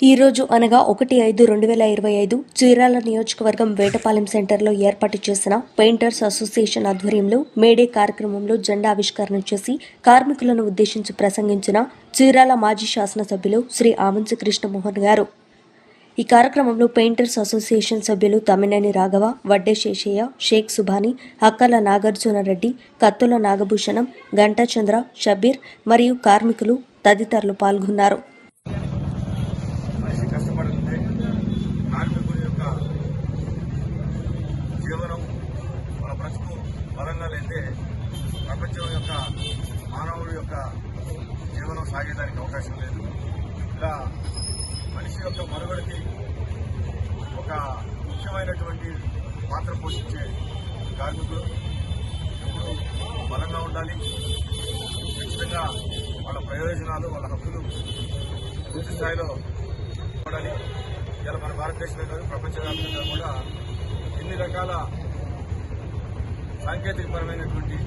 ఈ రోజు అనగా 1/5/2025 చీరాల నియోజకవర్గం వేటపాలెం సెంటర్లో ఏర్పాటు చేసిన పెయింటర్స్ అసోసియేషన్ ఆధ్వర్యంలో మేడే కార్యక్రమంలో జెండా ఆవిష్కరణ చేసి కార్మికులను ఉద్దేశించి ప్రసంగించిన చీరాల మాజీ శాసనసభ్యులు శ్రీ ఆమంచి కృష్ణమోహన్ గారు. ఈ కార్యక్రమంలో పెయింటర్స్ అసోసియేషన్ సభ్యులు తమ్మినేని రాఘవ, వడ్డే శేషయ్య, షేక్ సుబాని, అక్కల నాగార్జునరెడ్డి, కత్తుల నాగభూషణం, గంటాచంద్ర, షబీర్ మరియు కార్మికులు తదితరులు పాల్గొన్నారు. కష్టపడితే కార్మికుడి యొక్క జీవనం మన బ్రతుకు బలంగా లేదే ప్రపంచం యొక్క మానవుడి యొక్క జీవనం సాగేదానికి అవకాశం లేదు. ఇలా మనిషి యొక్క మనుగడకి ఒక ముఖ్యమైనటువంటి పాత్ర పోషించే కార్మికులు ఎప్పుడు బలంగా ఉండాలి. ఖచ్చితంగా వాళ్ళ ప్రయోజనాలు, వాళ్ళ హక్కులు పూర్తి స్థాయిలో ఉండాలి. ఇలా మన భారతదేశంలో కాదు, ప్రపంచవ్యాప్తంగా కూడా ఎన్ని రకాల సాంకేతికపరమైనటువంటి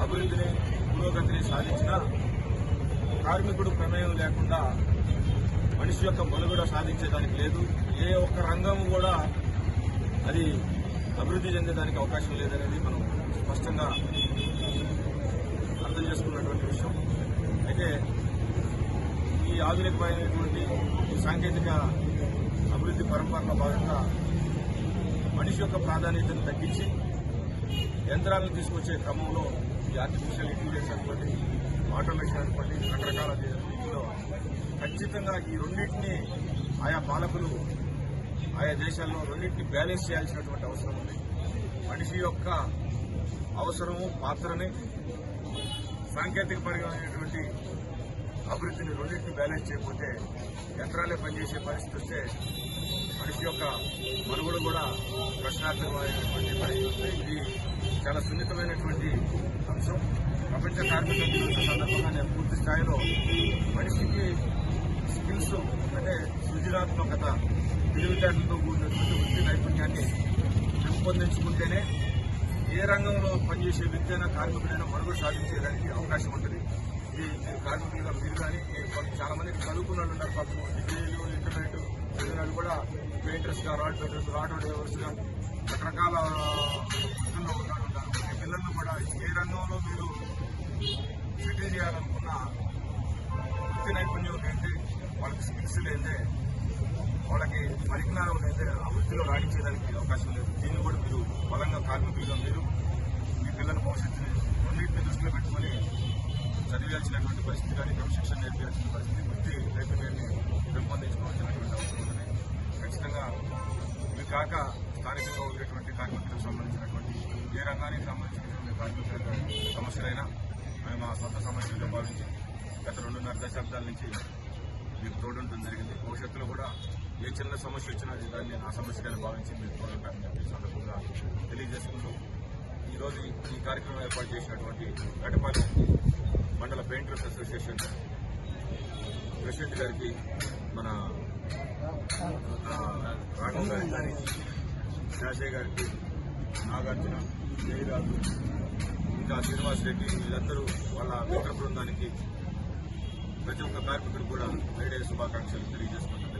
అభివృద్ధిని, పురోగతిని సాధించినా కార్మికుడు ప్రమేయం లేకుండా మనిషి యొక్క మనుగడ సాధించేదానికి లేదు. ఏ ఒక్క రంగం కూడా అది అభివృద్ధి చెందేదానికి అవకాశం లేదనేది మనం స్పష్టంగా అర్థం చేసుకున్నటువంటి విషయం. అయితే ఈ ఆధునికమైనటువంటి సాంకేతిక అభివృద్ధి పరంపరలో భాగంగా మనిషి యొక్క ప్రాధాన్యతను తగ్గించి యంత్రాలను తీసుకొచ్చే క్రమంలో ఈ ఆర్టిఫిషియల్ ఇంటెలిజెన్స్ అనుకోండి, ఆటోమేషన్ అనుకోండి, రకరకాల రీతిలో ఖచ్చితంగా ఈ రెండింటినీ ఆయా పాలకులు ఆయా దేశాల్లో రెండింటినీ బ్యాలెన్స్ చేయాల్సినటువంటి అవసరం ఉంది. మనిషి యొక్క అవసరము, పాత్రని, సాంకేతికపరమైనటువంటి అభివృద్ధిని రెండింటిని బ్యాలెన్స్ చేయకపోతే యంత్రాలే పనిచేసే పరిస్థితి వస్తే మనిషి యొక్క మనుగడ కూడా ప్రశ్నార్థకమైనటువంటి పరిస్థితి. ఇది చాలా సున్నితమైనటువంటి అంశం. ప్రపంచ కార్మిక దినోత్సవం సందర్భంగా నేను పూర్తి స్థాయిలో మనిషికి స్కిల్స్ అంటే సృజనాత్మకత, తెలివితేటలతో కూడినటువంటి వృత్తి నైపుణ్యాన్ని పెంపొందించుకుంటేనే ఏ రంగంలో పనిచేసే వ్యక్తి అయినా, కార్మికుడైనా మనుగడ సాధించేదానికి అవకాశం ఉంటుంది. ఇది కార్మికులుగా మీరు కానీ చాలా మంది చదువుకున్న వాళ్ళు ఉన్నారు. పాపం డిగ్రీలు, ఇంటర్మీడియట్ చదివినాడు కూడా పెయింటర్స్గా, రాడ్ పెయింటర్స్, ఆటో డ్రైవర్స్గా రకరకాల వృత్తుల్లో ఉంటారు. ఈ పిల్లలను కూడా ఏ రంగంలో మీరు సెటిల్ చేయాలనుకున్న వృత్తి నైపుణ్యం లేదే, వాళ్ళకి స్కిల్స్ లేదే, వాళ్ళకి పరిజ్ఞానం లేదే ఆ వృత్తిలో రాణించేదానికి అవకాశం లేదు. దీన్ని కూడా మీరు బలంగా కార్మికులుగా మీరు మీ పిల్లల భవిష్యత్తుని రెండింటిని దృష్టిలో పెట్టుకుని చదివాల్సినటువంటి పరిస్థితి కానీ, క్రమశిక్షణ నేర్పించాల్సిన పరిస్థితి, వృత్తి నైపుణ్యాన్ని పెంపొందించుకోవాల్సినటువంటి అవసరం ఉందని ఖచ్చితంగా ఇవి కాక స్థానికంగా ఉండేటువంటి కార్మికులకు సంబంధించినటువంటి ఏ రంగానికి సంబంధించినటువంటి కార్మికుల సమస్యలైనా మేము మా సొంత సమస్యలుగా భావించి గత 2.5 దశాబ్దాల నుంచి మీకు తోడుంటం జరిగింది. భవిష్యత్తులో కూడా ఏ చిన్న సమస్య వచ్చినా దాన్ని నా సమస్యగా భావించి మీకు తోడుంటారని చెప్పి సందర్భంగా తెలియజేసుకుంటూ ఈరోజు ఈ కార్యక్రమం ఏర్పాటు చేసినటువంటి వేటపాలెం మండల పెయింటర్స్ అసోసియేషన్ ప్రెసిడెంట్ గారికి, మన రాఘవ గారికి, శాషయ్య గారికి, నాగార్జున, జయరాజు, ఇంకా శ్రీనివాస్ రెడ్డి, వీళ్ళందరూ వాళ్ళ మిత్ర బృందానికి, ప్రతి ఒక్క కార్మికుడు కూడా మేడే శుభాకాంక్షలు తెలియజేసుకుంటున్నారు.